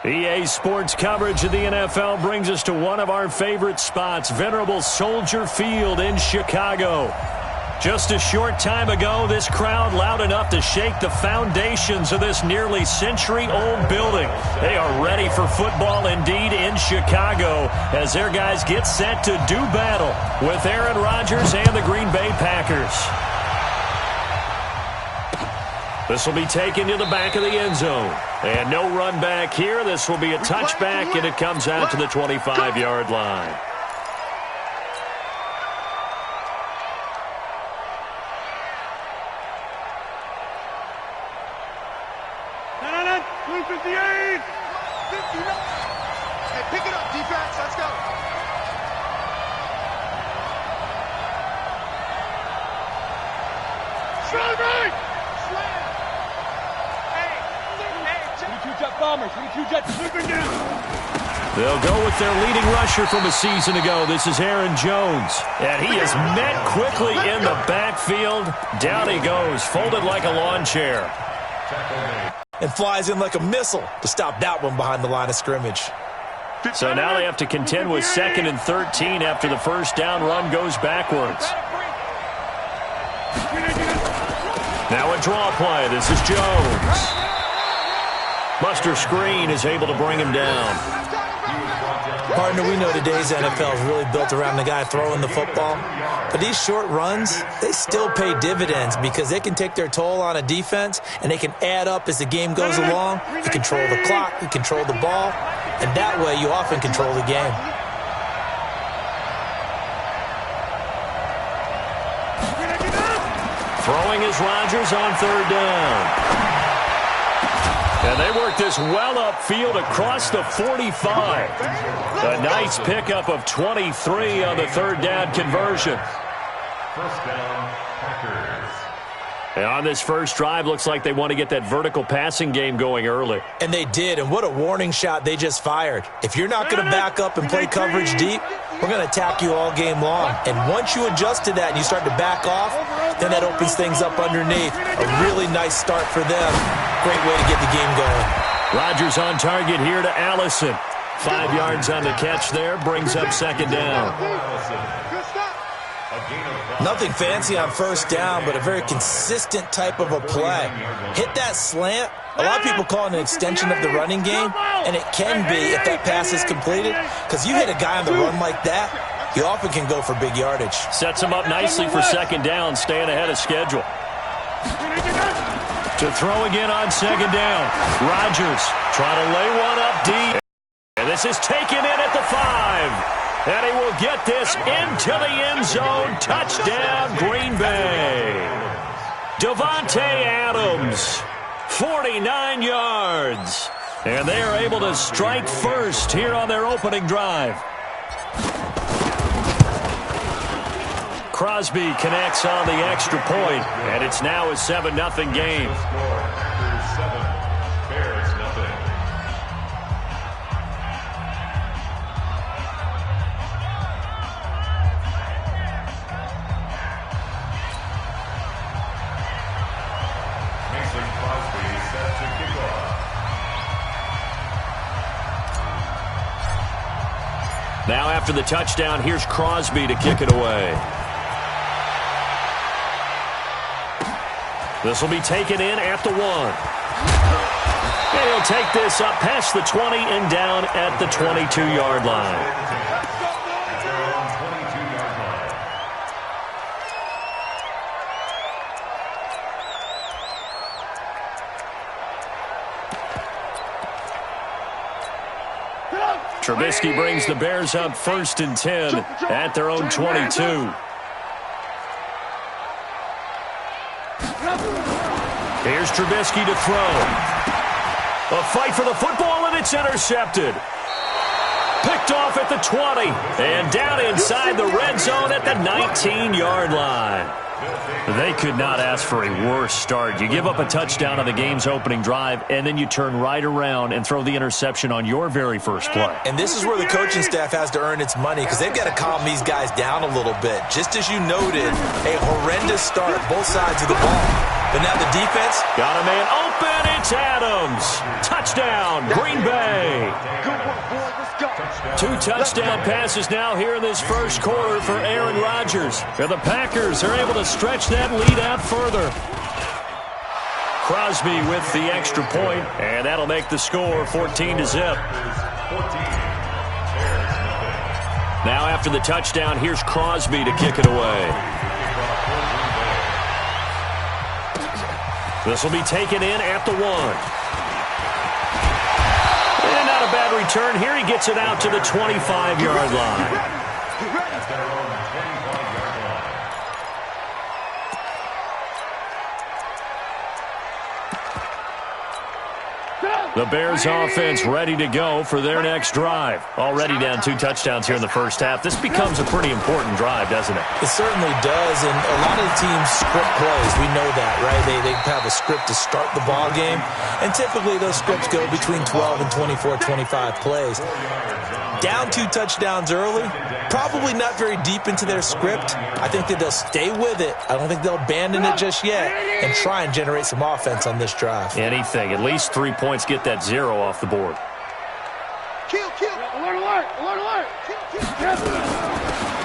EA Sports coverage of the NFL brings us to one of our favorite spots, venerable Soldier Field in Chicago. Just a short time ago, this crowd loud enough to shake the foundations of this nearly century-old building. They are ready for football indeed in Chicago as their guys get set to do battle with Aaron Rodgers and the Green Bay Packers. This will be taken to the back of the end zone. And no run back here. This will be a touchback, and it comes out to the 25-yard line. Hey, pick it up, defense. Let's go. Slide right. They'll go with their leading rusher from a season ago. This is Aaron Jones. And he is met quickly in the backfield. Down he goes, folded like a lawn chair. And flies in like a missile to stop that one behind the line of scrimmage. So now they have to contend with 2nd and 13 after the first down run goes backwards. Now a draw play. This is Jones. Buster Screen is able to bring him down. Partner, we know today's NFL is really built around the guy throwing the football. But these short runs, they still pay dividends because they can take their toll on a defense and they can add up as the game goes along. You control the clock, you control the ball, and that way you often control the game. Throwing is Rodgers on 3rd down. And they work this well upfield across the 45. A nice pickup of 23 on the 3rd down conversion. First down, Packers. And on this first drive, looks like they want to get that vertical passing game going early. And they did, and what a warning shot they just fired. If you're not going to back up and play coverage deep, we're going to attack you all game long. And once you adjust to that and you start to back off, then that opens things up underneath. A really nice start for them. Great way to get the game going. Rodgers on target here to Allison. 5 yards on the catch there, brings up 2nd down. Nothing fancy on first down, but a very consistent type of a play. Hit that slant. A lot of people call it an extension of the running game, and it can be if that pass is completed, because you hit a guy on the run like that, you often can go for big yardage. Sets him up nicely for 2nd down, staying ahead of schedule. To throw again on 2nd down. Rodgers trying to lay one up deep. And this is taken in at the 5. And he will get this into the end zone. Touchdown, Green Bay. Davante Adams, 49 yards. And they are able to strike first here on their opening drive. Crosby connects on the extra point, and it's now a 7-0 game. Now after the touchdown, here's Crosby to kick it away. This will be taken in at the 1. And he'll take this up past the 20 and down at the 22-yard line. Trubisky brings the Bears up 1st and 10 at their own 22. Here's Trubisky to throw. A fight for the football, and it's intercepted. Picked off at the 20. And down inside the red zone at the 19-yard line. They could not ask for a worse start. You give up a touchdown on the game's opening drive, and then you turn right around and throw the interception on your very first play. And this is where the coaching staff has to earn its money because they've got to calm these guys down a little bit. Just as you noted, a horrendous start, both sides of the ball. But now the defense. Got a man open. It's Adams. Touchdown. touchdown, Green Bay. Two touchdown passes now here in this first quarter for Aaron Rodgers. And the Packers are able to stretch that lead out further. Crosby with the extra point, and that'll make the score 14-0. Now after the touchdown, here's Crosby to kick it away. This will be taken in at the 1. And not a bad return here. He gets it out to the 25-yard line. The Bears offense ready to go for their next drive. Already down 2 touchdowns here in the first half. This becomes a pretty important drive, doesn't it? It certainly does, and a lot of the teams script plays. We know that, right? They have a script to start the ball game, and typically those scripts go between 12 and 24, 25 plays. Down 2 touchdowns early, probably not very deep into their script. I think that they'll stay with it. I don't think they'll abandon it just yet and try and generate some offense on this drive. Anything. At least 3 points, get that 0 off the board. Kill. Alert, alert, alert, alert. Kill.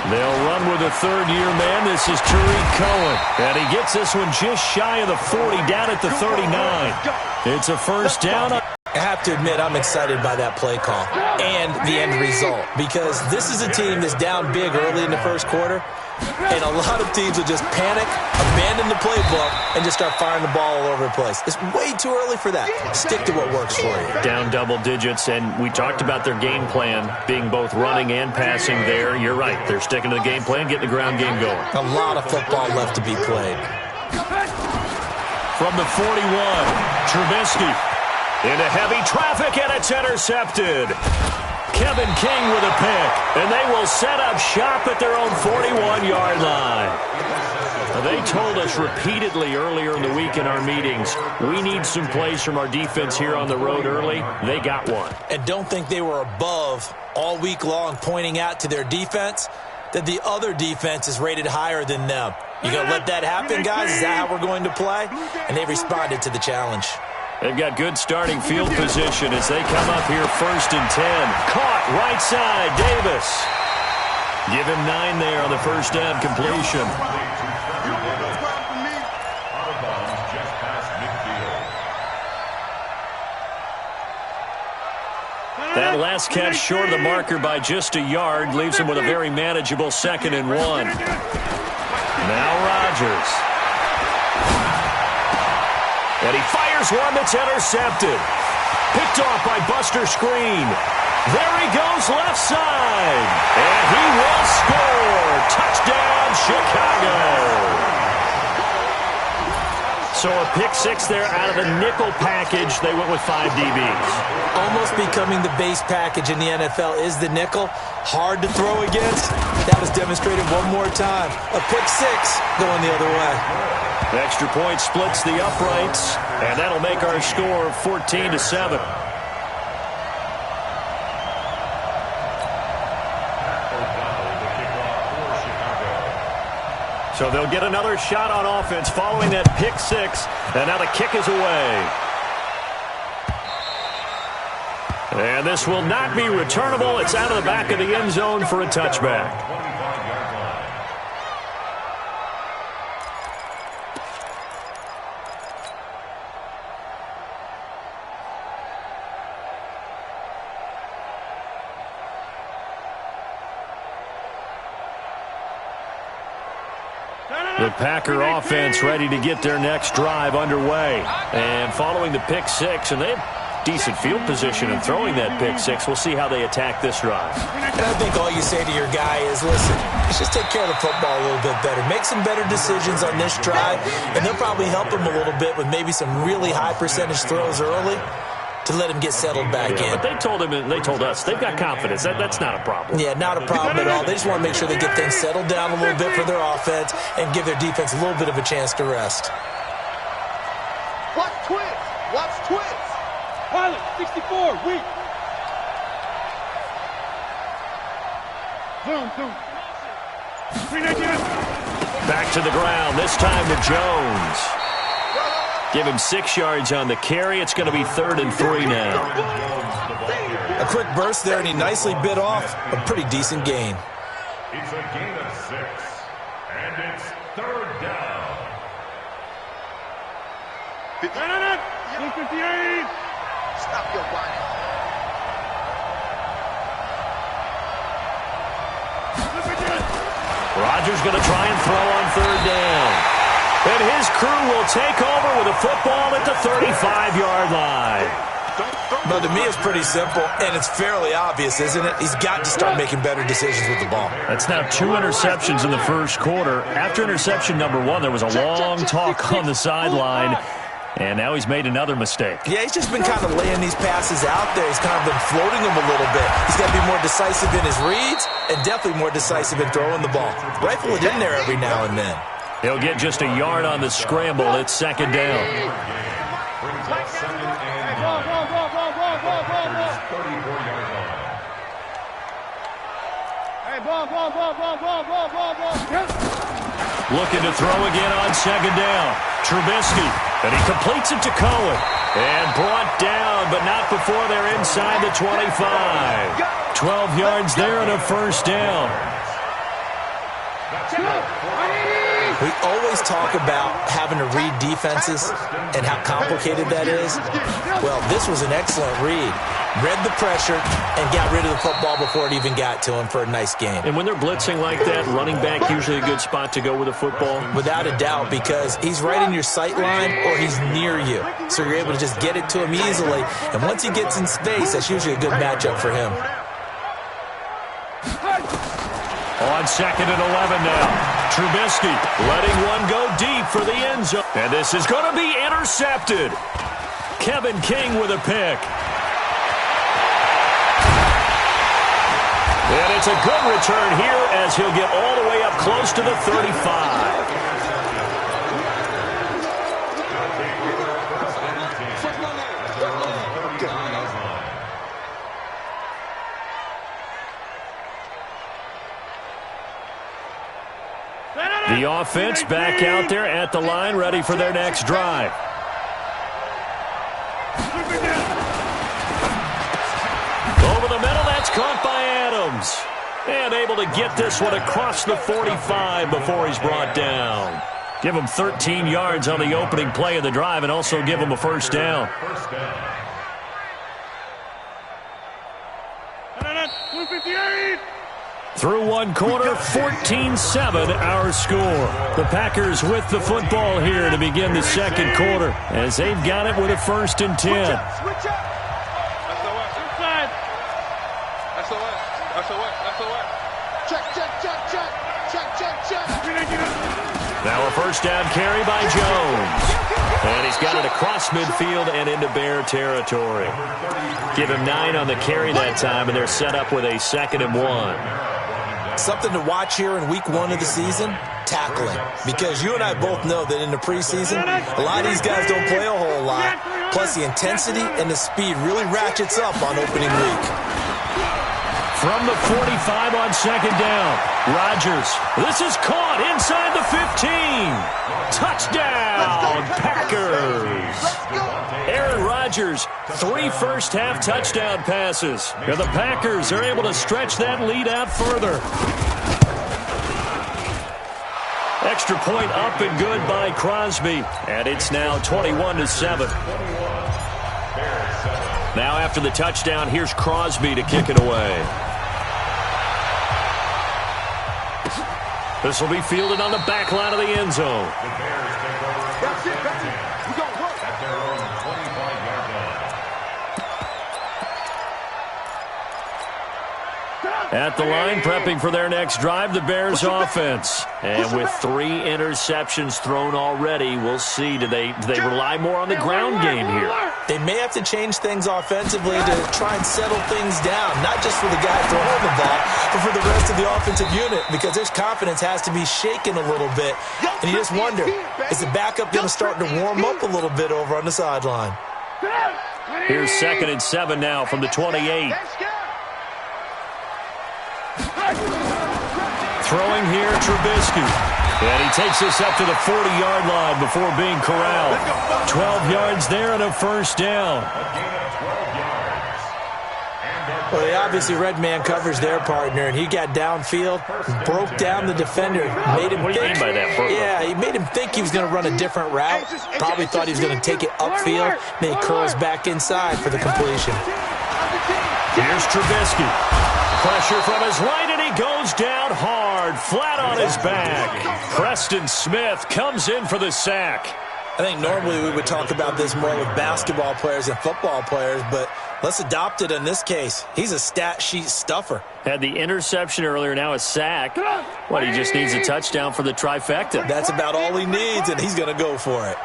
They'll run with a third-year man. This is Tariq Cohen. And he gets this one just shy of the 40, down at the 39. It's a first down. I have to admit, I'm excited by that play call and the end result, because this is a team that's down big early in the first quarter, and a lot of teams will just panic, abandon the playbook, and just start firing the ball all over the place. It's way too early for that. Stick to what works for you. Down double digits, and we talked about their game plan being both running and passing there. You're right. They're sticking to the game plan, getting the ground game going. A lot of football left to be played. From the 41, Trubisky. Into heavy traffic, and it's intercepted. Kevin King with a pick, and they will set up shop at their own 41-yard line. They told us repeatedly earlier in the week in our meetings, we need some plays from our defense here on the road early. They got one. And don't think they were above all week long, pointing out to their defense that the other defense is rated higher than them. You going to let that happen, guys? Is that how we're going to play? And they responded to the challenge. They've got good starting field position as they come up here 1st and 10. Caught right side, Davis. Give him 9 there on the first down completion. That last catch short of the marker by just a yard leaves him with a very manageable 2nd and 1. Now Rodgers. And he fires one that's intercepted. Picked off by Buster Screen. There he goes left side. And he will score. Touchdown, Chicago. So a pick 6 there out of the nickel package. They went with 5 DBs. Almost becoming the base package in the NFL is the nickel. Hard to throw against. That was demonstrated one more time. A pick 6 going the other way. The extra point splits the uprights, and that'll make our score 14-7. So they'll get another shot on offense following that pick 6, and now the kick is away. And this will not be returnable. It's out of the back of the end zone for a touchback. The Packer offense ready to get their next drive underway. And following the pick 6, and they have decent field position in throwing that pick 6. We'll see how they attack this drive. And I think all you say to your guy is, listen, let's just take care of the football a little bit better. Make some better decisions on this drive, and they'll probably help him a little bit with maybe some really high percentage throws early to let him get settled back in. But they told him, and they told us, they've got confidence. That's not a problem. Yeah, not a problem at all. They just want to make sure they get things settled down a little bit for their offense and give their defense a little bit of a chance to rest. Watch twins. Watch twins. Pilot, 64, weak. Zoom. Back to the ground, this time to Jones. Give him 6 yards on the carry. It's going to be 3rd and 3 now. A quick burst there, and he nicely bit off a pretty decent gain. It's a gain of 6, and it's 3rd down. 58. Stop your whining. Rodgers going to try and throw on 3rd down. And his crew will take over with a football at the 35-yard line. But to me, it's pretty simple, and it's fairly obvious, isn't it? He's got to start making better decisions with the ball. That's now 2 interceptions in the first quarter. After interception number 1, there was a long talk on the sideline, and now he's made another mistake. Yeah, he's just been kind of laying these passes out there. He's kind of been floating them a little bit. He's got to be more decisive in his reads and definitely more decisive in throwing the ball. Rifle it in there every now and then. He'll get just a yard on the scramble. It's 2nd down. Brings up 2nd and 9. 34-yard line. Looking to throw again on 2nd down. Trubisky, and he completes it to Cohen. And brought down, but not before they're inside the 25. 12 yards there and a 1st down. We always talk about having to read defenses and how complicated that is. Well, this was an excellent read. Read the pressure and got rid of the football before it even got to him for a nice game. And when they're blitzing like that, running back usually a good spot to go with the football? Without a doubt, because he's right in your sight line or he's near you. So you're able to just get it to him easily. And once he gets in space, that's usually a good matchup for him. On 2nd and 11 now. Trubisky letting one go deep for the end zone. And this is going to be intercepted. Kevin King with a pick. And it's a good return here as he'll get all the way up close to the 35. The offense back out there at the line, ready for their next drive. Over the middle, that's caught by Adams. And able to get this one across the 45 before he's brought down. Give him 13 yards on the opening play of the drive and also give him a 1st down. Through one quarter, 14-7 our score. The Packers with the football here to begin the 2nd quarter as they've got it with a 1st and 10. Switch up. Now a 1st down carry by Jones. And he's got it across midfield and into Bear territory. Give him 9 on the carry that time, and they're set up with a 2nd and 1. Something to watch here in week 1 of the season, tackling. Because you and I both know that in the preseason, a lot of these guys don't play a whole lot. Plus the intensity and the speed really ratchets up on opening week. From the 45 on 2nd down, Rodgers. This is caught inside the 15. Touchdown, Packers. Aaron Rodgers, 3 first-half touchdown passes. And the Packers are able to stretch that lead out further. Extra point up and good by Crosby. And it's now 21-7. Now after the touchdown, here's Crosby to kick it away. This will be fielded on the back line of the end zone. The Bears take over. That's it, baby. We got work. At their own 25-yard line. At the line, prepping for their next drive, the Bears offense. And with 3 interceptions thrown already, we'll see. Do they rely more on the ground game here? They may have to change things offensively to try and settle things down, not just for the guy throwing the ball, but for the rest of the offensive unit, because their confidence has to be shaken a little bit. And you just wonder, is the backup going to start to warm up a little bit over on the sideline? Here's 2nd and 7 now from the 28. Throwing here, Trubisky. And he takes us up to the 40-yard line before being corralled. 12 yards there and a first down. Well, they obviously read man coverage their partner, and he got downfield, broke down the defender, made him think. What do you mean by that, Burko? Yeah, he made him think he was going to run a different route. Probably thought he was going to take it upfield. Then he curls back inside for the completion. Here's Trubisky. Pressure from his right, and he goes down hard, flat on his back. Preston Smith comes in for the sack. I think normally we would talk about this more with basketball players and football players, but let's adopt it in this case. He's a stat sheet stuffer. Had the interception earlier, now a sack. Well, he just needs a touchdown for the trifecta. That's about all he needs, and he's going to go for it.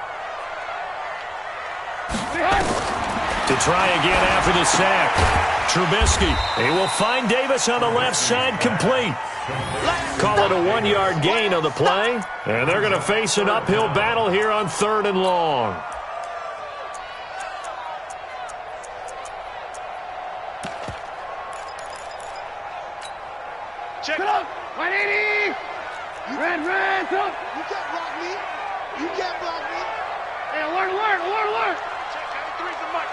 To try again after the sack. Trubisky. He will find Davis on the left side, complete. Call it a 1-yard gain on the play. And they're going to face an uphill battle here on 3rd and long. Check it out. 180. Red, come. You can't block me. You can't block me. Hey, alert. Check out 3's the mark.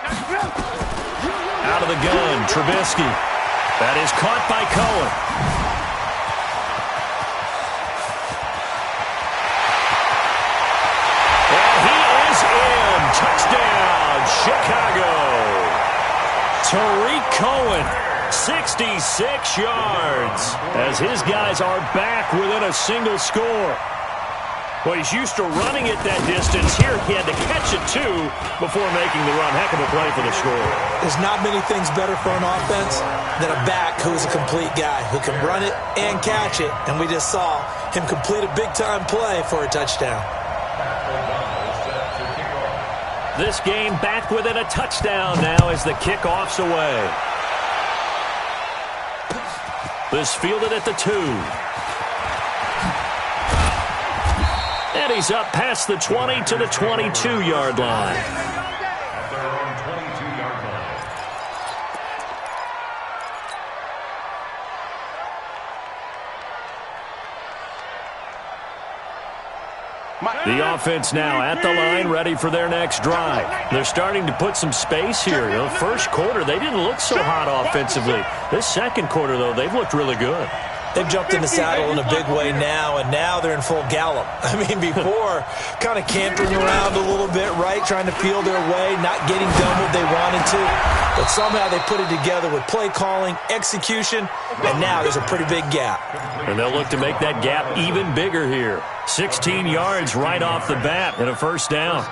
Out of the gun, Trubisky. That is caught by Cohen. And he is in. Touchdown, Chicago. Tariq Cohen, 66 yards, as his guys are back within a single score. Well, he's used to running it that distance. Here, he had to catch it, too, before making the run. Heck of a play for the score. There's not many things better for an offense than a back who's a complete guy, who can run it and catch it. And we just saw him complete a big-time play for a touchdown. This game back within a touchdown now as the kickoff's away. This fielded at the 2. And he's up past the 20 to the 22-yard line. At their own 22-yard line. The offense now at the line, ready for their next drive. They're starting to put some space here. The first quarter, they didn't look so hot offensively. This second quarter, though, they've looked really good. They've jumped in the saddle in a big way now, and now they're in full gallop. I mean, before, kind of cantering around a little bit, right, trying to feel their way, not getting done what they wanted to. But somehow they put it together with play calling, execution, and now there's a pretty big gap. And they'll look to make that gap even bigger here. 16 yards right off the bat and a first down.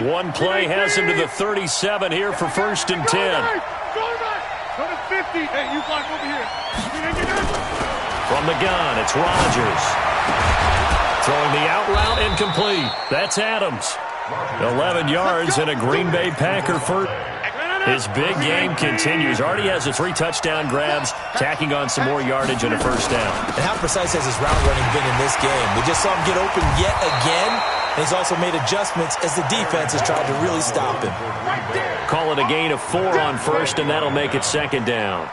One play has him to the 37 here for 1st and 10. Go to 50. Hey, you block over here. From the gun, it's Rodgers. Throwing the out route incomplete. That's Adams. 11 yards and a Green Bay Packer first. His big game continues. Already has the 3 touchdown grabs, tacking on some more yardage and a first down. And how precise has his route running been in this game? We just saw him get open yet again, and he's also made adjustments as the defense has tried to really stop him. Call it a gain of 4 on first, and that'll make it 2nd down.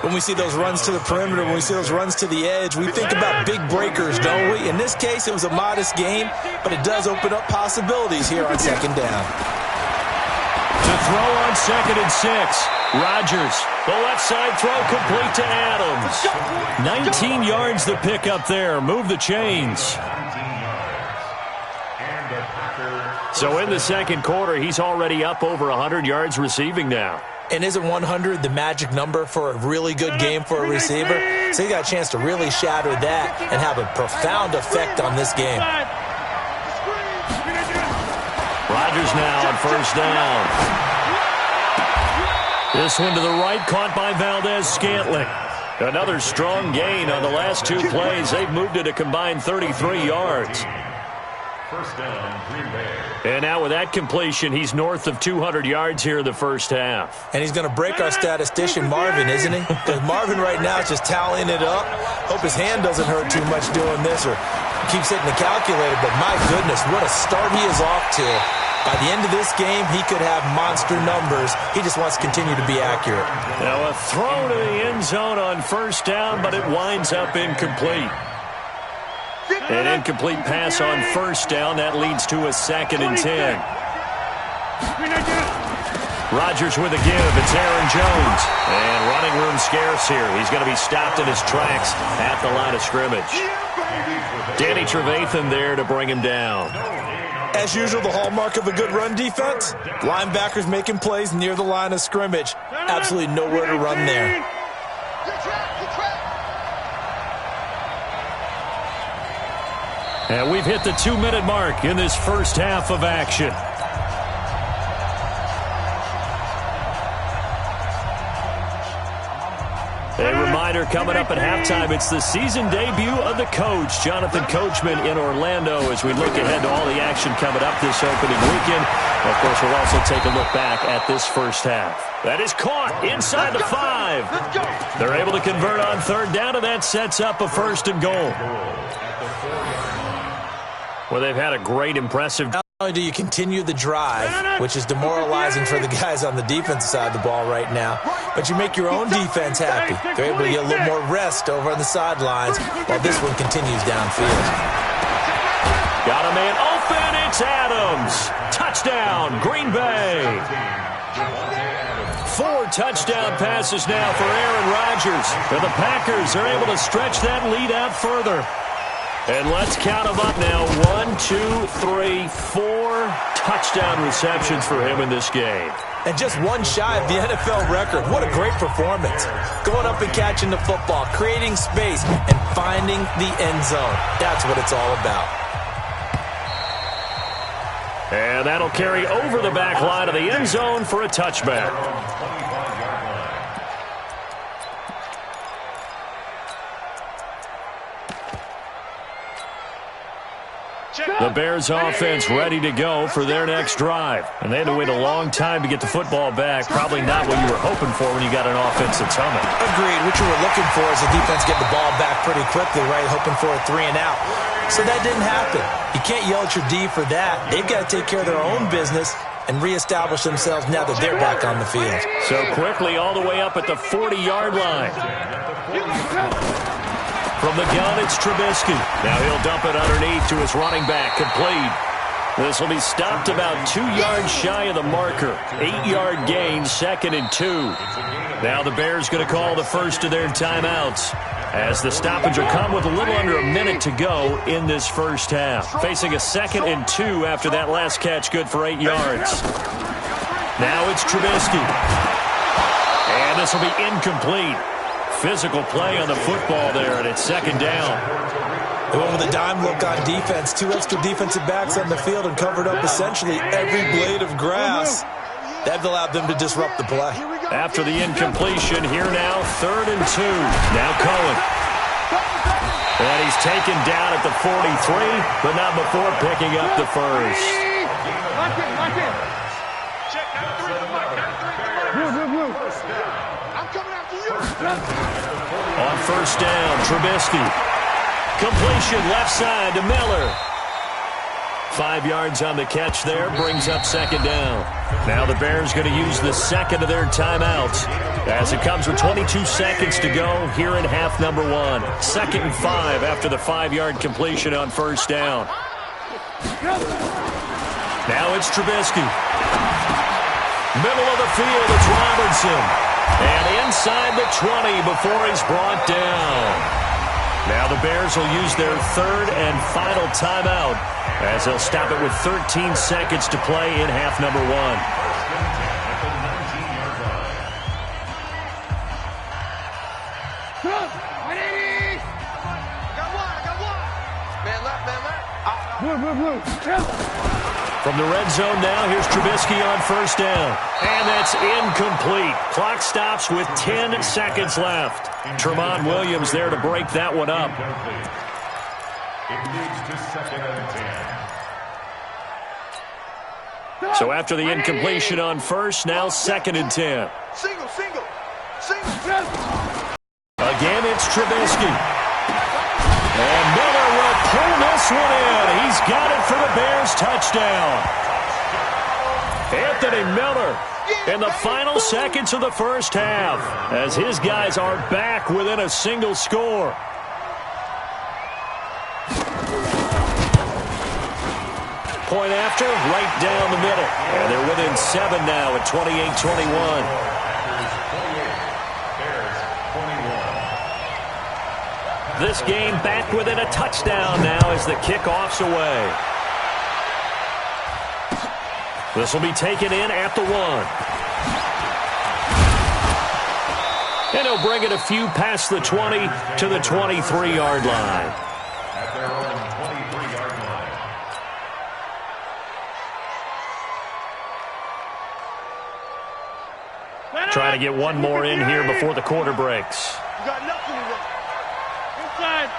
When we see those runs to the perimeter, when we see those runs to the edge, we think about big breakers, don't we? In this case, it was a modest game, but it does open up possibilities here on 2nd down. To throw on 2nd and 6. Rodgers, the left side throw complete to Adams. 19 yards the pick up there. Move the chains. So in the second quarter, he's already up over 100 yards receiving now. And isn't 100 the magic number for a really good game for a receiver? So he got a chance to really shatter that and have a profound effect on this game. Rodgers now on 1st down. This one to the right, caught by Valdez-Scantling. Another strong gain on the last 2 plays. They've moved it a combined 33 yards. First down, Green Bay. And now with that completion, he's north of 200 yards here in the first half. And he's going to break our statistician, Marvin, isn't he? Because Marvin right now is just tallying it up. Hope his hand doesn't hurt too much doing this or keeps hitting the calculator. But my goodness, what a start he is off to. By the end of this game, he could have monster numbers. He just wants to continue to be accurate. Now a throw to the end zone on first down, but it winds up incomplete. An incomplete pass on first down. That leads to a 2nd and 10. Rodgers with a give. It's Aaron Jones. And running room scarce here. He's going to be stopped in his tracks at the line of scrimmage. Danny Trevathan there to bring him down. As usual, the hallmark of a good run defense, linebackers making plays near the line of scrimmage. Absolutely nowhere to run there. And we've hit the 2-minute mark in this first half of action. A reminder coming up at halftime, it's the season debut of the coach, Jonathan Coachman in Orlando, as we look ahead to all the action coming up this opening weekend. Of course, we'll also take a look back at this first half. That is caught inside the 5. They're able to convert on third down, and that sets up a 1st and goal. Well, they've had a great, impressive... Not only do you continue the drive, which is demoralizing for the guys on the defensive side of the ball right now, but you make your own defense happy. They're able to get a little more rest over on the sidelines while this one continues downfield. Got a man open. It's Adams. Touchdown, Green Bay. 4 touchdown passes now for Aaron Rodgers. And the Packers are able to stretch that lead out further. And let's count them up now. 1, 2, 3, 4 touchdown receptions for him in this game. And just one shy of the NFL record. What a great performance. Going up and catching the football, creating space, and finding the end zone. That's what it's all about. And that'll carry over the back line of the end zone for a touchback. The Bears offense ready to go for their next drive. And they had to wait a long time to get the football back. Probably not what you were hoping for when you got an offense that's humming. Agreed. What you were looking for is the defense get the ball back pretty quickly, right? Hoping for a 3 and out. So that didn't happen. You can't yell at your D for that. They've got to take care of their own business and reestablish themselves now that they're back on the field. So quickly all the way up at the 40-yard line. From the gun, it's Trubisky. Now he'll dump it underneath to his running back, complete. This will be stopped about 2 yards shy of the marker. 8-yard gain, 2nd and 2. Now the Bears going to call the first of their timeouts, as the stoppage will come with a little under a minute to go in this first half. Facing a 2nd and 2 after that last catch, good for 8 yards. Now it's Trubisky. And this will be incomplete. Physical play on the football there, and it's 2nd down. They went with a dime look on defense. 2 extra defensive backs on the field and covered up essentially every blade of grass. That allowed them to disrupt the play. After the incompletion, here now, 3rd and 2. Now Cohen. And he's taken down at the 43, but not before picking up the first. On first down, Trubisky. Completion left side to Miller. 5 yards on the catch there, brings up 2nd down. Now the Bears going to use the 2nd of their timeouts as it comes with 22 seconds to go here in half number 1. 2nd and 5 after the 5-yard completion on first down. Now it's Trubisky. Middle of the field, it's Robinson. And inside the 20 before he's brought down. Now the Bears will use their 3rd and final timeout as they'll stop it with 13 seconds to play in half number 1. From the red zone now, here's Trubisky on first down. And that's incomplete. Clock stops with 10 seconds left. Tramon Williams there to break that one up. So after the incompletion on first, now 2nd and 10. Again, it's Trubisky. And Miller will pull this one in. He's got it for the Bears touchdown. Anthony Miller in the final seconds of the first half as his guys are back within a single score. Point after, right down the middle. And they're within 7 now at 28-21. This game back within a touchdown now as the kickoff's away. This will be taken in at the 1. And he'll bring it a few past the 20 to the 23-yard line. At their own 23-yard line. Trying to get one more in here before the quarter breaks. You got nothing to do. Inside.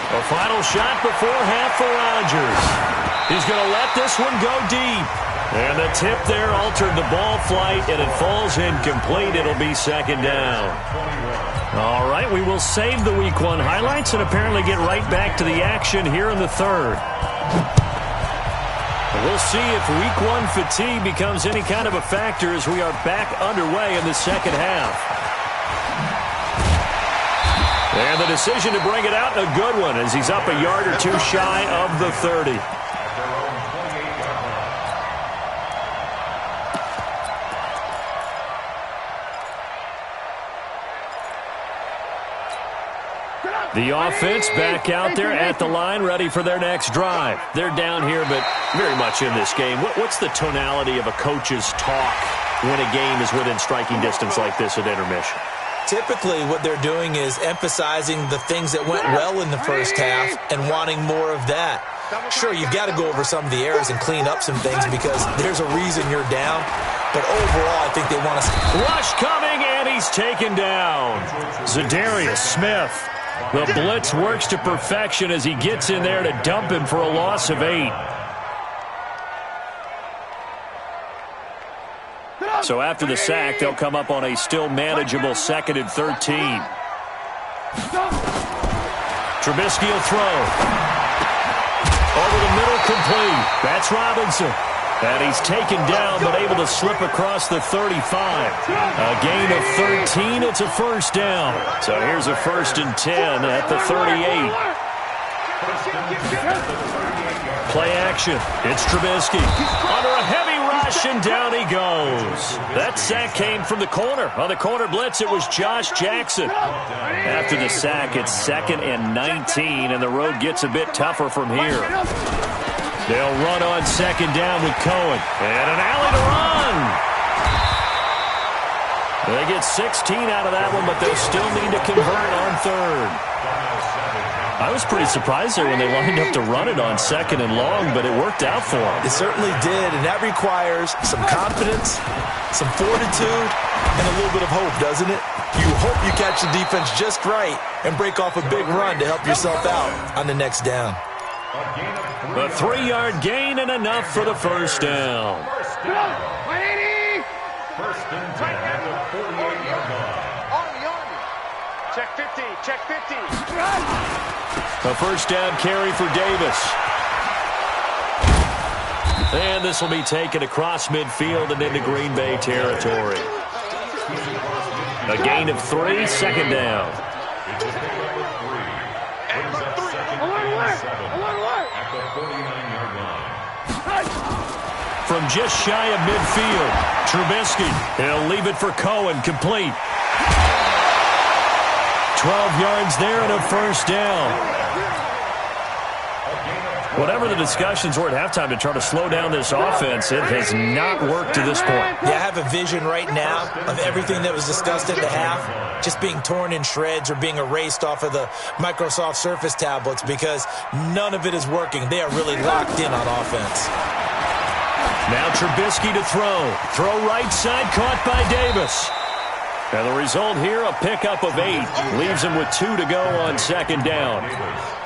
A final shot before half for Rodgers. He's going to let this one go deep. And the tip there altered the ball flight, and it falls incomplete. It'll be second down. All right, we will save the Week 1 highlights and apparently get right back to the action here in the third. We'll see if Week 1 fatigue becomes any kind of a factor as we are back underway in the second half. And the decision to bring it out, a good one, as he's up a yard or two shy of the 30. The offense back out there at the line, ready for their next drive. They're down here, but very much in this game. What's the tonality of a coach's talk when a game is within striking distance like this at intermission? Typically, what they're doing is emphasizing the things that went well in the first half and wanting more of that. Sure, you've got to go over some of the errors and clean up some things because there's a reason you're down. But overall, I think they want to... Rush coming, and he's taken down. Zadarius Smith. The blitz works to perfection as he gets in there to dump him for a loss of 8. So after the sack, they'll come up on a still manageable 2nd and 13. Trubisky will throw. Over the middle, complete. That's Robinson. And he's taken down, but able to slip across the 35. A gain of 13, it's a first down. So here's a 1st and 10 at the 38. Play action. It's Trubisky. Under a heavy rush, and down he goes. That sack came from the corner. On the corner blitz, it was Josh Jackson. After the sack, it's 2nd and 19, and the road gets a bit tougher from here. They'll run on 2nd down with Cohen. And an alley to run. They get 16 out of that one, but they'll still need to convert on 3rd. I was pretty surprised there when they lined up to run it on 2nd and long, but it worked out for them. It certainly did, and that requires some confidence, some fortitude, and a little bit of hope, doesn't it? You hope you catch the defense just right and break off a big run to help yourself out on the next down. A 3-yard gain and enough for the first down. 180! 1st and 10 at the 48-yard line. Check 50, check 50. A first down carry for Davis. And this will be taken across midfield and into Green Bay territory. A gain of 3, 2nd down. From just shy of midfield, Trubisky. He'll leave it for Cohen, complete. 12 yards there and a first down. Whatever the discussions were at halftime to try to slow down this offense, it has not worked to this point. Yeah, I have a vision right now of everything that was discussed at the half just being torn in shreds or being erased off of the Microsoft Surface tablets because none of it is working. They are really locked in on offense. Now Trubisky to throw. Throw right side, caught by Davis. And the result here, a pickup of 8. Leaves him with 2 to go on 2nd down.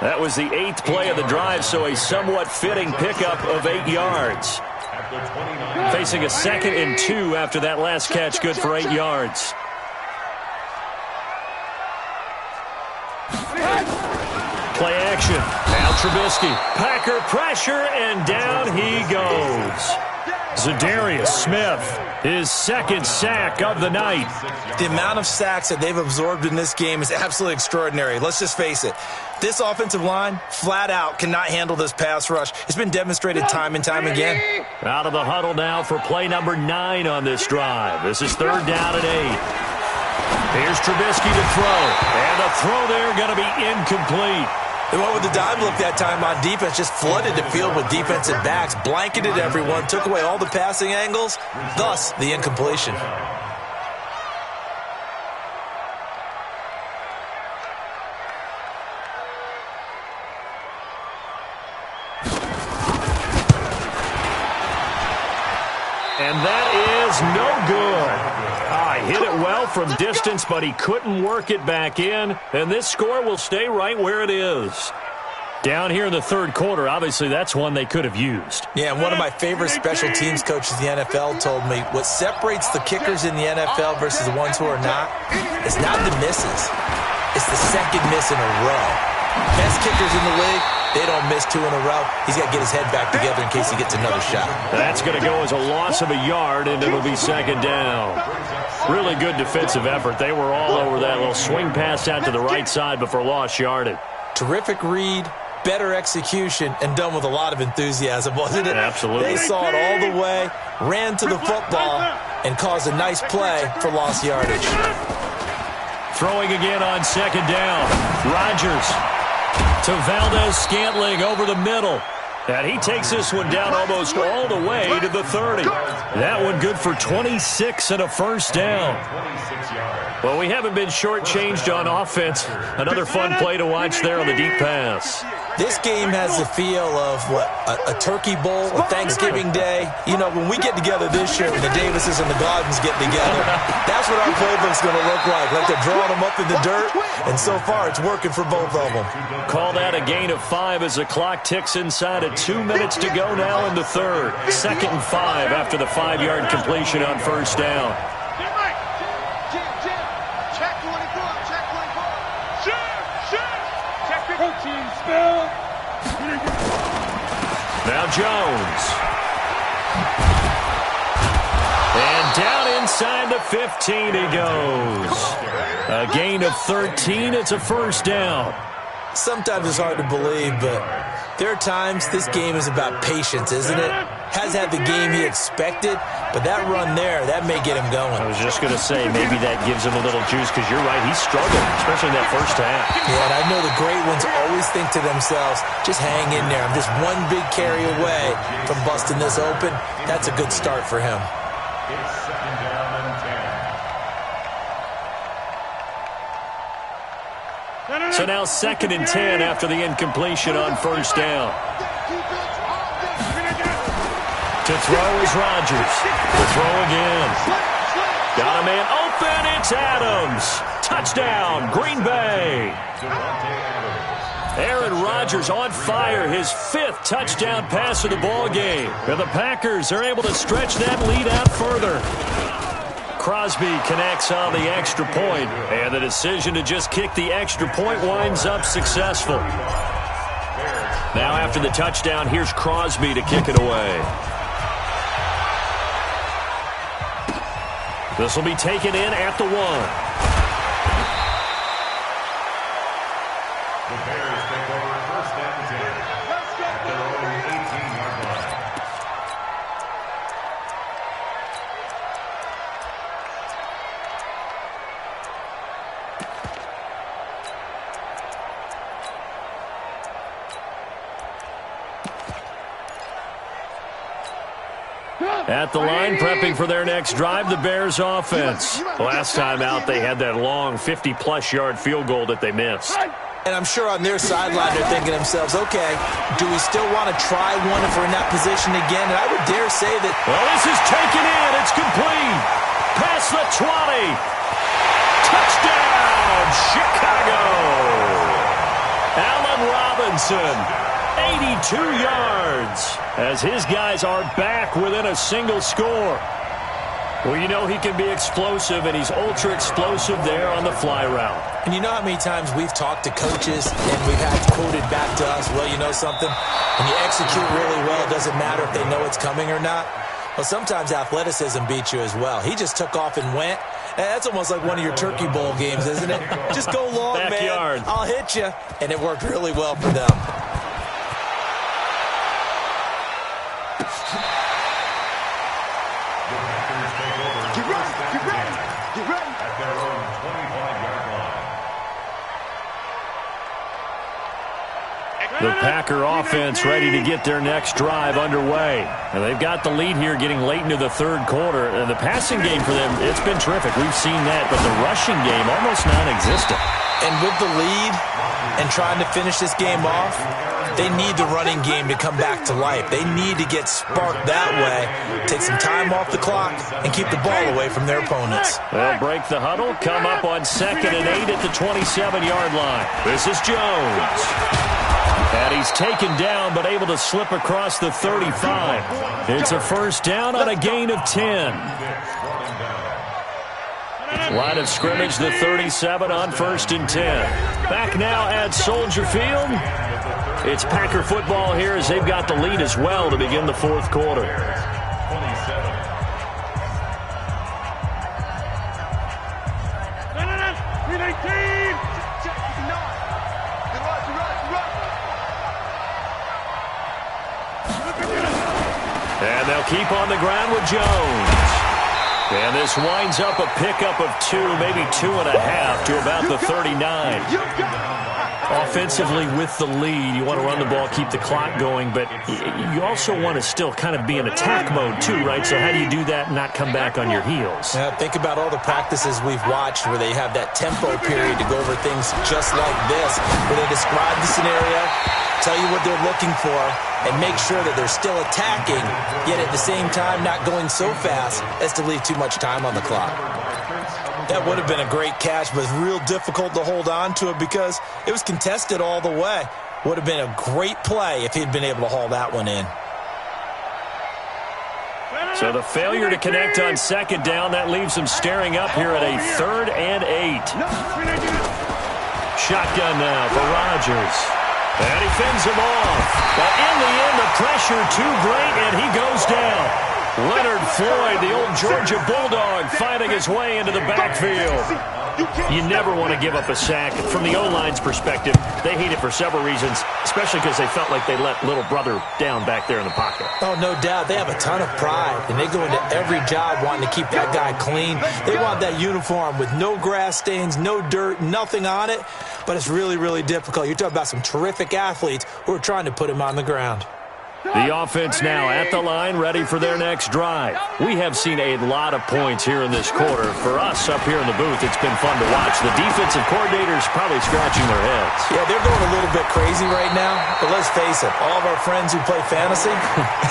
That was the 8th play of the drive, so a somewhat fitting pickup of 8 yards. Facing a 2nd and 2 after that last catch, good for 8 yards. Play action. Now Trubisky. Packer pressure, and down he goes. Zadarius Smith, his second sack of the night. The amount of sacks that they've absorbed in this game is absolutely extraordinary. Let's just face it. This offensive line, flat out, cannot handle this pass rush. It's been demonstrated time and time again. Out of the huddle now for play number 9 on this drive. This is 3rd down and 8. Here's Trubisky to throw. And the throw there going to be incomplete. They went with the dive look that time on defense, just flooded the field with defensive backs, blanketed everyone, took away all the passing angles, thus the incompletion. And that is no good. Hit it well from distance, but he couldn't work it back in. And this score will stay right where it is. Down here in the 3rd quarter, obviously that's one they could have used. Yeah, and one of my favorite special teams coaches in the NFL told me what separates the kickers in the NFL versus the ones who are not is not the misses. It's the second miss in a row. Best kickers in the league, they don't miss 2 in a row. He's got to get his head back together in case he gets another shot. That's going to go as a loss of a yard, and it'll be 2nd down. Really good defensive effort. They were all over that little swing pass out to the right side before lost yardage. Terrific read, better execution, and done with a lot of enthusiasm, wasn't it? Absolutely. They saw it all the way, ran to the football, and caused a nice play for lost yardage. Throwing again on 2nd down. Rodgers to Valdez-Scantling over the middle. And he takes this one down almost all the way to the 30. That one good for 26 and a 1st down. Well, we haven't been shortchanged on offense. Another fun play to watch there on the deep pass. This game has the feel of, a turkey bowl, a Thanksgiving day. You know, when we get together this year, when the Davises and the Gardens get together, that's what our playbook's going to look like. Like they're drawing them up in the dirt, and so far it's working for both of them. Call that a gain of 5 as the clock ticks inside of 2 minutes to go now in the 3rd. 2nd and 5 after the 5-yard completion on 1st down. Now Jones. And down inside the 15 he goes. A gain of 13. It's a 1st down. Sometimes it's hard to believe, but there are times this game is about patience, isn't it? Has had the game he expected, but that run there, that may get him going. I was just going to say, maybe that gives him a little juice, because you're right, he struggled, especially in that 1st half. Yeah, and I know the great ones always think to themselves, just hang in there. I'm just one big carry away from busting this open. That's a good start for him. It's 2nd down and 10. So now 2nd and 10 after the incompletion on 1st down. To throw is Rodgers. To throw again. Got a man open. It's Adams. Touchdown, Green Bay. Aaron Rodgers on fire. His 5th touchdown pass of the ball game. And the Packers are able to stretch that lead out further. Crosby connects on the extra point, and the decision to just kick the extra point winds up successful. Now after the touchdown, here's Crosby to kick it away. This will be taken in at the 1. The Bears take over 1st and 10 at their own 18-yard line. At the line, prepping for their next drive, the Bears offense. Last time out, they had that long 50-plus yard field goal that they missed. And I'm sure on their sideline they're thinking to themselves, okay, do we still want to try one if we're in that position again? And I would dare say that... Well, this is taken in. It's complete. Past the 20. Touchdown, Chicago. Allen Robinson, 82 yards, as his guys are back within a single score. Well, you know he can be explosive, and he's ultra-explosive there on the fly route. And you know how many times we've talked to coaches and we've had quoted back to us, well, you know something? When you execute really well, it doesn't matter if they know it's coming or not. Well, sometimes athleticism beats you as well. He just took off and went. And that's almost like one of your Turkey Bowl games, isn't it? Just go long, Backyard. man. I'll hit you. And it worked really well for them. The Packer offense ready to get their next drive underway. And they've got the lead here getting late into the third quarter. And the passing game for them, it's been terrific. We've seen that. But the rushing game, almost non-existent. And with the lead and trying to finish this game off, they need the running game to come back to life. They need to get sparked that way, take some time off the clock, and keep the ball away from their opponents. They'll break the huddle, come up on 2nd and 8 at the 27-yard line. This is Jones. And he's taken down, but able to slip across the 35. It's a first down on a gain of 10. Line of scrimmage, the 37 on 1st and 10. Back now at Soldier Field. It's Packer football here as they've got the lead as well to begin the fourth quarter. And they'll keep on the ground with Jones. And this winds up a pickup of 2, maybe 2.5 to about the 39. Offensively with the lead, you want to run the ball, keep the clock going, but you also want to still kind of be in attack mode too, right? So how do you do that and not come back on your heels? Yeah, think about all the practices we've watched where they have that tempo period to go over things just like this, where they describe the scenario, tell you what they're looking for, and make sure that they're still attacking, yet at the same time not going so fast as to leave too much time on the clock. That would have been a great catch, but it's real difficult to hold on to it because it was contested all the way. Would have been a great play if he'd been able to haul that one in. So the failure to connect on 2nd down, that leaves them staring up here at a 3rd and 8. Shotgun now for Rodgers. And he fends him off. But in the end, the pressure too great, and he goes down. Leonard Floyd, the old Georgia Bulldog, fighting his way into the backfield. You never want to give up a sack. From the O-line's perspective, they hate it for several reasons, especially because they felt like they let little brother down back there in the pocket. Oh, no doubt. They have a ton of pride, and they go into every job wanting to keep that guy clean. They want that uniform with no grass stains, no dirt, nothing on it, but it's really, really difficult. You're talking about some terrific athletes who are trying to put him on the ground. The offense now at the line, ready for their next drive. We have seen a lot of points here in this quarter. For us up here in the booth, it's been fun to watch. The defensive coordinators probably scratching their heads. Yeah, they're going a little bit crazy right now, but let's face it, all of our friends who play fantasy,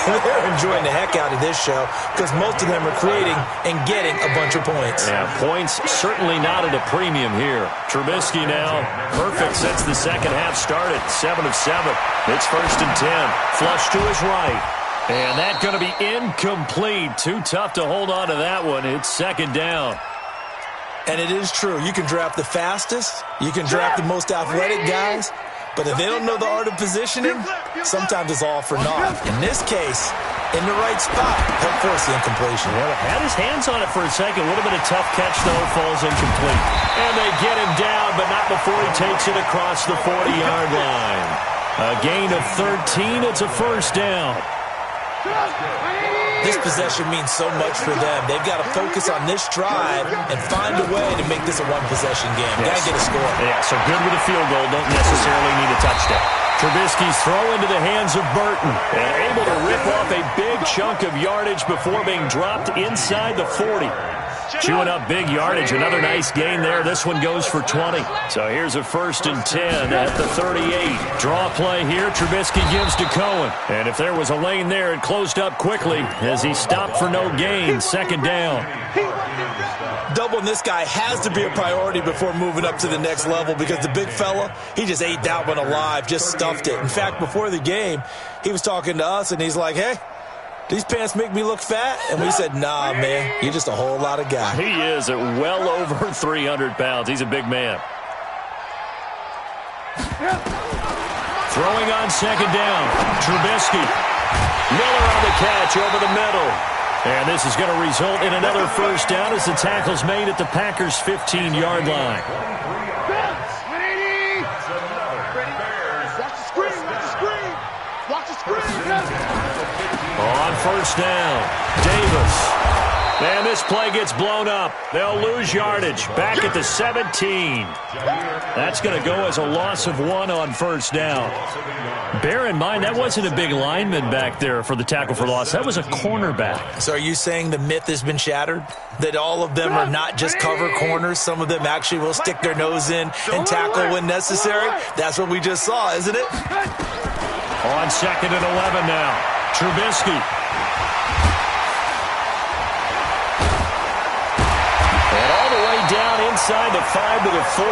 they're enjoying the heck out of this show because most of them are creating and getting a bunch of points. Yeah, points certainly not at a premium here. Trubisky now, perfect since the second half started, 7 of 7. It's 1st and 10. Flush to his right. And that's going to be incomplete. Too tough to hold on to that one. It's 2nd down. And it is true. You can draft the fastest. You can draft the most athletic guys. But if they don't know the art of positioning, sometimes it's all for naught. In this case, in the right spot, he'll force the incompletion. Well, had his hands on it for a second. Would have been a tough catch, though. Falls incomplete. And they get him down, but not before he takes it across the 40-yard line. A gain of 13. It's a first down. This possession means so much for them. They've got to focus on this drive and find a way to make this a one-possession game. Got to get a score. Yeah, so good with a field goal. Don't necessarily need a touchdown. Trubisky's throw into the hands of Burton. And able to rip off a big chunk of yardage before being dropped inside the 40. Chewing up big yardage. Another nice gain there. This one goes for 20. So here's a 1st and 10 at the 38. Draw play here. Trubisky gives to Cohen. And if there was a lane there, it closed up quickly as he stopped for no gain. 2nd down. Doubling this guy has to be a priority before moving up to the next level because the big fella, he just ate that one alive, just stuffed it. In fact, before the game, he was talking to us, and he's like, hey, these pants make me look fat? And we said, nah, man, you're just a whole lot of guy. He is at well over 300 pounds. He's a big man. Throwing on second down. Trubisky. Miller on the catch over the middle. And this is going to result in another first down as the tackle's made at the Packers' 15-yard line. On first down, Davis. And this play gets blown up. They'll lose yardage. Back at the 17. That's going to go as a loss of 1 on first down. Bear in mind, that wasn't a big lineman back there for the tackle for loss. That was a cornerback. So are you saying the myth has been shattered? That all of them are not just cover corners? Some of them actually will stick their nose in and tackle when necessary? That's what we just saw, isn't it? On second and 11 now. Trubisky. And all the way down inside the 5 to the 4.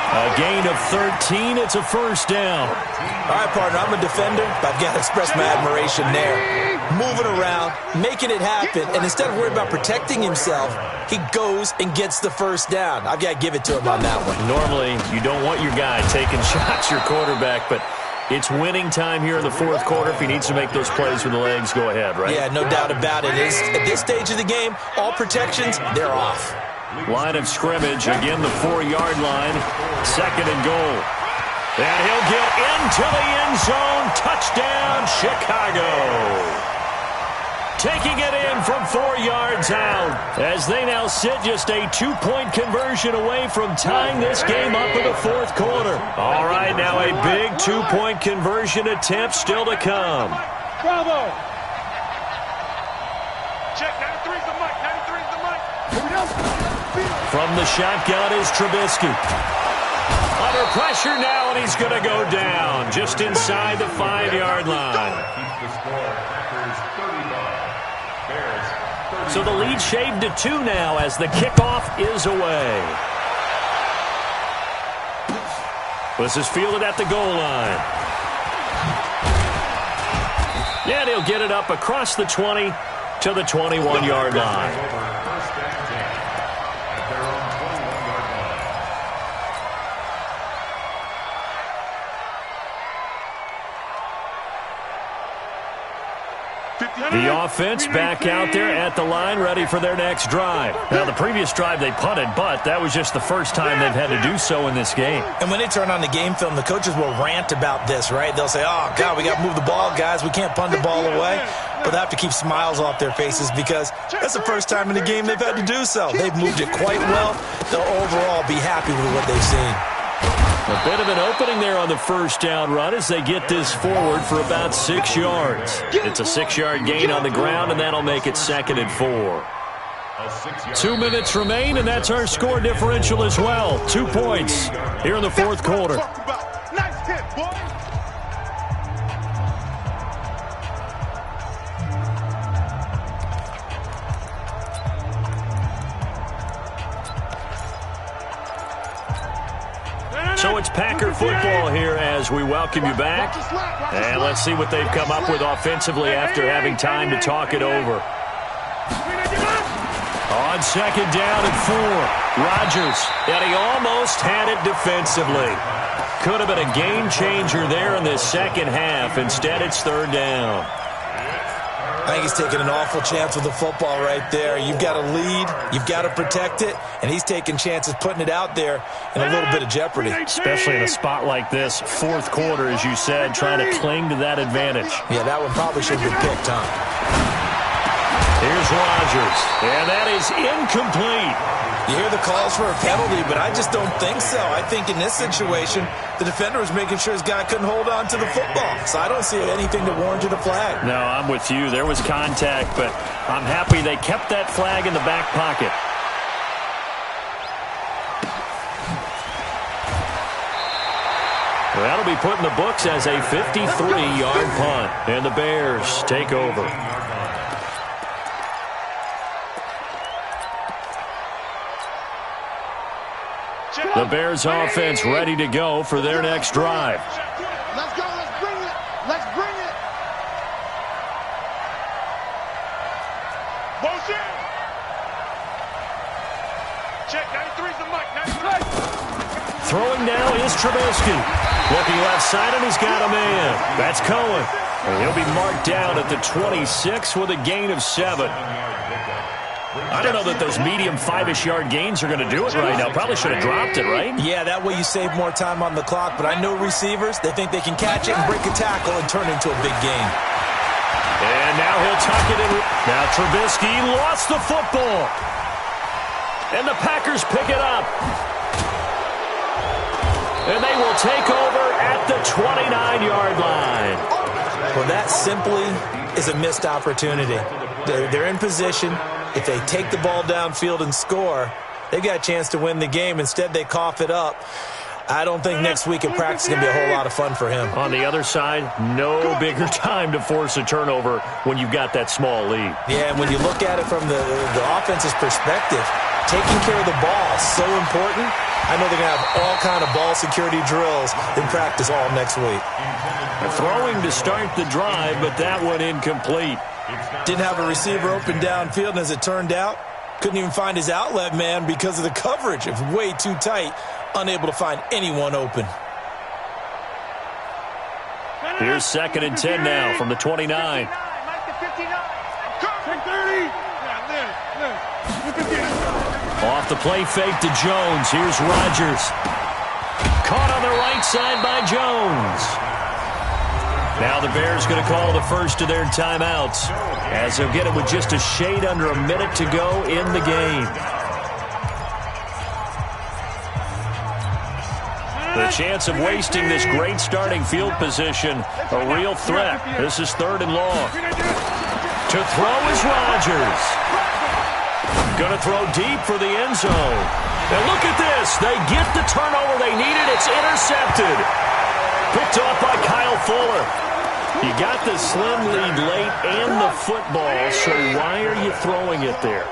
A gain of 13. It's a first down. All right, partner, I'm a defender, but I've got to express my admiration there. Moving around, making it happen, and instead of worrying about protecting himself, he goes and gets the first down. I've got to give it to him on that one. Normally, you don't want your guy taking shots, your quarterback, but it's winning time here in the fourth quarter. If he needs to make those plays with the legs, go ahead, right? Yeah, no doubt about it. At this stage of the game, all protections, they're off. Line of scrimmage, again the 4-yard line, second and goal. And he'll get into the end zone. Touchdown, Chicago. Taking it in from 4 yards out as they now sit just a 2-point conversion away from tying this game up in the fourth quarter. All right, now a big 2-point conversion attempt still to come. Bravo. Check, 93's the mic, 93's the mic. Here we go. From the shotgun is Trubisky. Under pressure now, and he's going to go down just inside the 5-yard line. Keeps the score. Packers 35. Bears 30. So the lead shaved to 2 now as the kickoff is away. This is fielded at the goal line. And he'll get it up across the 20 to the 21-yard line. First and 10 at their own 21-yard line. The offense back out there at the line, ready for their next drive. Now, the previous drive they punted, but that was just the first time they've had to do so in this game. And when they turn on the game film, the coaches will rant about this, right? They'll say, oh, God, we got to move the ball, guys. We can't punt the ball away. But they have to keep smiles off their faces because that's the first time in the game they've had to do so. They've moved it quite well. They'll overall be happy with what they've seen. A bit of an opening there on the first down run as they get this forward for about 6 yards. It's a 6-yard gain on the ground, and that'll make it second and 4. 2 minutes remain, and that's our score differential as well. 2 points here in the fourth quarter. Nice hit, boy. So it's Packer football here as we welcome you back. And let's see what they've come up with offensively after having time to talk it over. On second down and 4, Rodgers. And he almost had it defensively. Could have been a game changer there in this second half. Instead, it's third down. I think he's taking an awful chance with the football right there. You've got to lead, you've got to protect it, and he's taking chances putting it out there in a little bit of jeopardy. Especially in a spot like this, fourth quarter, as you said, trying to cling to that advantage. Yeah, that one probably should have been picked, huh? Here's Rodgers, and that is incomplete. You hear the calls for a penalty, but I just don't think so. I think in this situation, the defender was making sure his guy couldn't hold on to the football. So I don't see anything that warranted a flag. No, I'm with you. There was contact, but I'm happy they kept that flag in the back pocket. Well, that'll be put in the books as a 53-yard punt, and the Bears take over. The Bears offense ready to go for their next drive. Let's go. Let's bring it. Let's bring it. Motion. Check, 93's the mic, 93. Throwing now is Trubisky. Looking left side, and he's got a man. That's Cohen. And he'll be marked down at the 26 with a gain of 7. I don't know that those medium 5-ish yard gains are going to do it right now. Probably should have dropped it, right? Yeah, that way you save more time on the clock. But I know receivers, they think they can catch it and break a tackle and turn it into a big gain. And now he'll tuck it in. Now Trubisky lost the football. And the Packers pick it up. And they will take over at the 29-yard line. Well, that simply is a missed opportunity. They're in position. If they take the ball downfield and score, they've got a chance to win the game. Instead, they cough it up. I don't think next week at practice is going to be a whole lot of fun for him. On the other side, no bigger time to force a turnover when you've got that small lead. Yeah, and when you look at it from the offense's perspective, taking care of the ball is so important. I know they're going to have all kind of ball security drills in practice all next week. Throwing to start the drive, but that one incomplete. Didn't have a receiver open downfield, and as it turned out, couldn't even find his outlet man because of the coverage. It was way too tight, unable to find anyone open. Here's 2nd and 10 now from the 29. Off the play fake to Jones. Here's Rodgers. Caught on the right side by Jones. Now the Bears going to call the first of their timeouts as they'll get it with just a shade under a minute to go in the game. The chance of wasting this great starting field position, a real threat. This is 3rd and long. To throw is Rodgers. Going to throw deep for the end zone. And look at this. They get the turnover they needed. It's intercepted. Picked off by Kyle Fuller. You got the slim lead late and the football, so why are you throwing it there?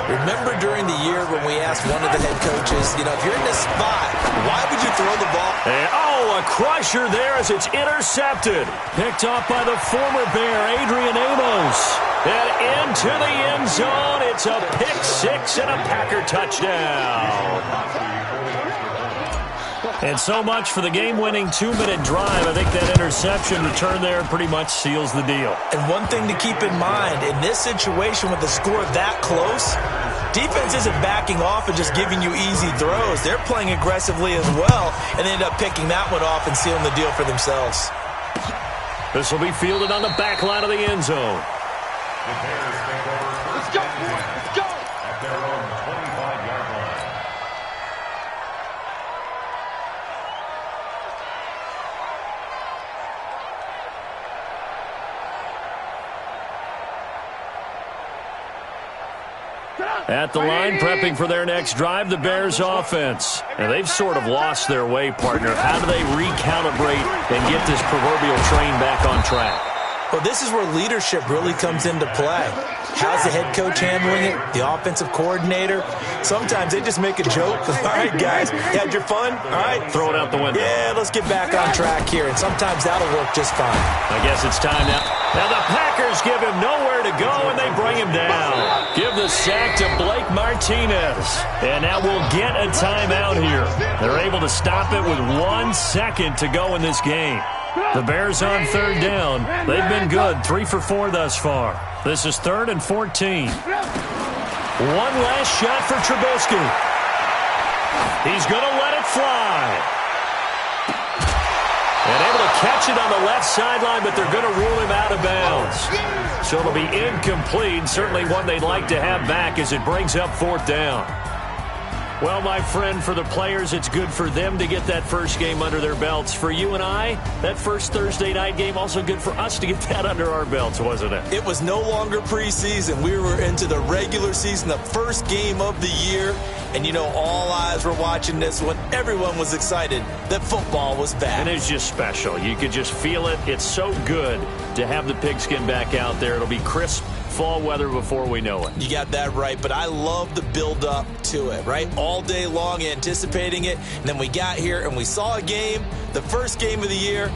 Remember during the year when we asked one of the head coaches, if you're in this spot, why would you throw the ball? And, a crusher there as it's intercepted. Picked off by the former Bear, Adrian Amos. And into the end zone, it's a pick-6 and a Packer touchdown. And so much for the game-winning 2-minute drive. I think that interception return there pretty much seals the deal. And one thing to keep in mind, in this situation with the score that close, defense isn't backing off and just giving you easy throws. They're playing aggressively as well, and they end up picking that one off and sealing the deal for themselves. This will be fielded on the back line of the end zone. The Bears take over. Let's go, boys. Let's go. At their own 25-yard line. At the line, prepping for their next drive, the Bears offense. And they've sort of lost their way, partner. How do they recalibrate and get this proverbial train back on track? Well, this is where leadership really comes into play. How's the head coach handling it? The offensive coordinator? Sometimes they just make a joke. All right, guys, you had your fun? All right. Throw it out the window. Yeah, let's get back on track here. And sometimes that'll work just fine. I guess it's time now. Now the Packers give him nowhere to go, and they bring him down. Give the sack to Blake Martinez. And now we'll get a timeout here. They're able to stop it with 1 second to go in this game. The Bears on 3rd down. They've been good, 3 for 4 thus far. This is 3rd and 14. One last shot for Trubisky. He's going to let it fly. And able to catch it on the left sideline, but they're going to rule him out of bounds. So it'll be incomplete, certainly one they'd like to have back as it brings up 4th down. Well, my friend, for the players, it's good for them to get that first game under their belts. For you and I, that first Thursday night game, also good for us to get that under our belts, wasn't it? It was no longer preseason. We were into the regular season, the first game of the year. And, all eyes were watching this when everyone was excited that football was back. And it's just special. You could just feel it. It's so good to have the pigskin back out there. It'll be crisp fall weather before we know it. You got that right, but I love the build-up to it, right? All day long anticipating it, and then we got here and we saw a game, the first game of the year,